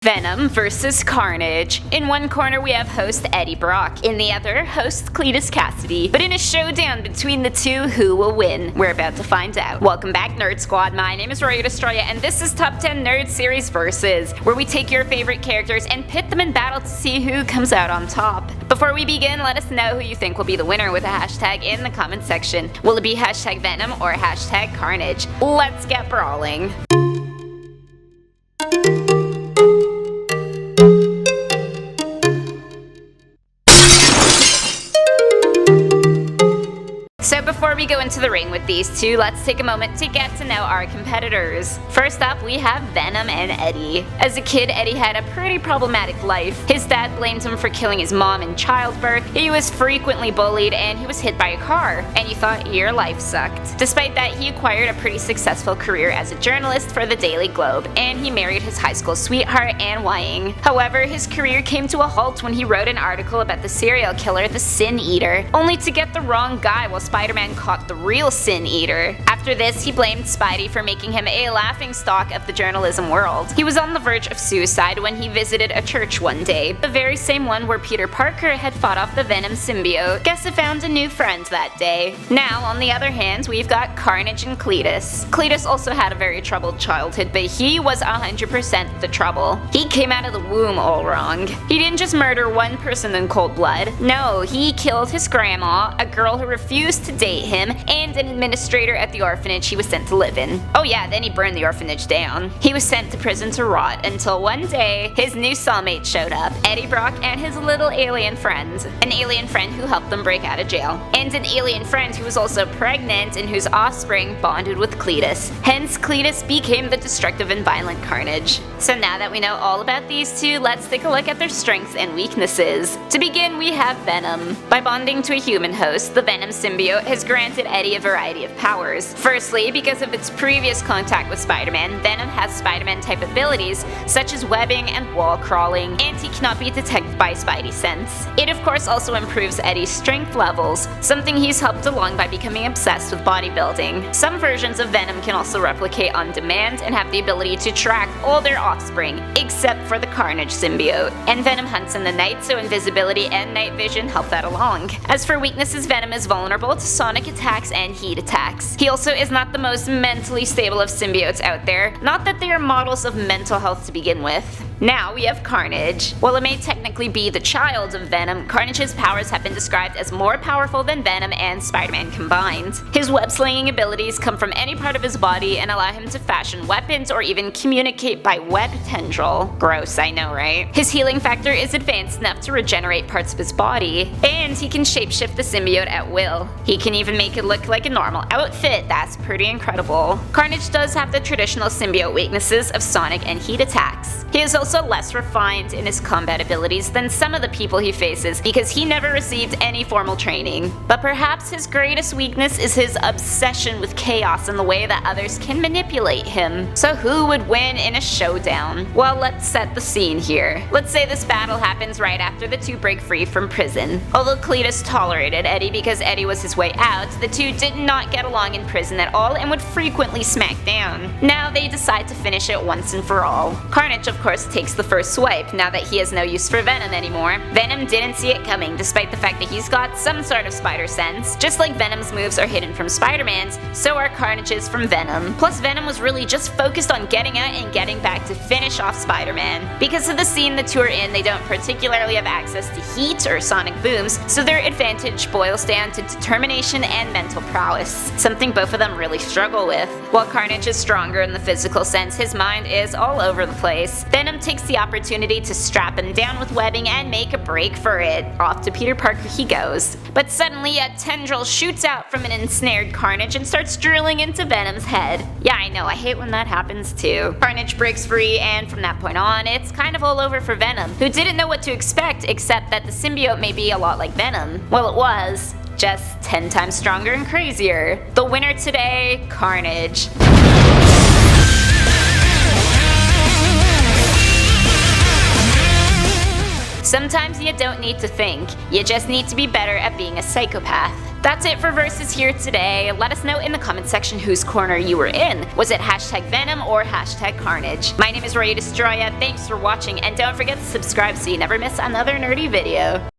Venom vs. Carnage. In one corner we have host Eddie Brock, in the other, host Cletus Kasady. But in a showdown between the two, who will win? We're about to find out. Welcome back, Nerd Squad. My name is Roya Destroya, and this is Top 10 Nerd Series Versus, where we take your favorite characters and pit them in battle to see who comes out on top. Before we begin, let us know who you think will be the winner with a hashtag in the comment section. Will it be hashtag Venom or hashtag Carnage? Let's get brawling. So before we go into the ring with these two, let's take a moment to get to know our competitors. First up, we have Venom and Eddie. As a kid, Eddie had a pretty problematic life. His dad blamed him for killing his mom in childbirth, he was frequently bullied, and he was hit by a car. And you thought your life sucked. Despite that, he acquired a pretty successful career as a journalist for the Daily Globe, and he married his high school sweetheart, Anne Wying. However, his career came to a halt when he wrote an article about the serial killer, the Sin Eater, only to get the wrong guy while Spider-Man caught the real Sin Eater. After this, he blamed Spidey for making him a laughingstock of the journalism world. He was on the verge of suicide when he visited a church one day, the very same one where Peter Parker had fought off the Venom symbiote. Guess he found a new friend that day. Now, on the other hand, we've got Carnage and Cletus. Cletus also had a very troubled childhood, but he was 100% the trouble. He came out of the womb all wrong. He didn't just murder one person in cold blood. No, he killed his grandma, a girl who refused to date him, and an administrator at the orphanage he was sent to live in. Oh yeah, then he burned the orphanage down. He was sent to prison to rot until one day his new cellmate showed up, Eddie Brock and his little alien friend. An alien friend who helped them break out of jail. And an alien friend who was also pregnant and whose offspring bonded with Cletus. Hence, Cletus became the destructive and violent Carnage. So now that we know all about these two, let's take a look at their strengths and weaknesses. To begin, we have Venom. By bonding to a human host, the Venom symbiote has granted Eddie a variety of powers. Firstly, because of its previous contact with Spider-Man, Venom has Spider-Man type abilities such as webbing and wall crawling, and he cannot be detected by Spidey's sense. It of course also improves Eddie's strength levels, something he's helped along by becoming obsessed with bodybuilding. Some versions of Venom can also replicate on demand and have the ability to track all their offspring, except for the Carnage symbiote. And Venom hunts in the night, so invisibility and night vision help that along. As for weaknesses, Venom is vulnerable to sonic attacks and heat attacks. He also is not the most mentally stable of symbiotes out there, not that they are models of mental health to begin with. Now we have Carnage. While it may technically be the child of Venom, Carnage's powers have been described as more powerful than Venom and Spider-Man combined. His web-slinging abilities come from any part of his body and allow him to fashion weapons or even communicate by web tendril. Gross, I know, right? His healing factor is advanced enough to regenerate parts of his body, and he can shapeshift the symbiote at will. He can even make it look like a normal outfit. That's pretty incredible. Carnage does have the traditional symbiote weaknesses of sonic and heat attacks. He is also less refined in his combat abilities than some of the people he faces because he never received any formal training. But perhaps his greatest weakness is his obsession with chaos and the way that others can manipulate him. So who would win in a showdown? Well, let's set the scene here. Let's say this battle happens right after the two break free from prison. Although Cletus tolerated Eddie because Eddie was his way out, the two did not get along in prison at all and would frequently smack down. Now they decide to finish it once and for all. Carnage of course takes the first swipe now that he has no use for Venom anymore. Venom didn't see it coming despite the fact that he's got some sort of spider sense. Just like Venom's moves are hidden from Spider-Man's, so are Carnage's from Venom. Plus Venom was really just focused on getting out and getting back to finish off Spider-Man. Because of the scene the two are in, they don't particularly have access to heat or sonic booms, so their advantage boils down to determination and mental prowess, something both of them really struggle with. While Carnage is stronger in the physical sense, his mind is all over the place. Venom takes the opportunity to strap him down with webbing and make a break for it. Off to Peter Parker he goes. But suddenly a tendril shoots out from an ensnared Carnage and starts drilling into Venom's head. Yeah, I know, I hate when that happens too. Carnage breaks free, and from that point on, it's kind of all over for Venom, who didn't know what to expect except that the symbiote may be a lot like Venom. Well, it was, just 10 times stronger and crazier. The winner today, Carnage. Sometimes you don't need to think, you just need to be better at being a psychopath. That's it for Versus here today. Let us know in the comment section whose corner you were in. Was it #Venom or #Carnage? My name is Roya Destroya, thanks for watching, and don't forget to subscribe so you never miss another nerdy video.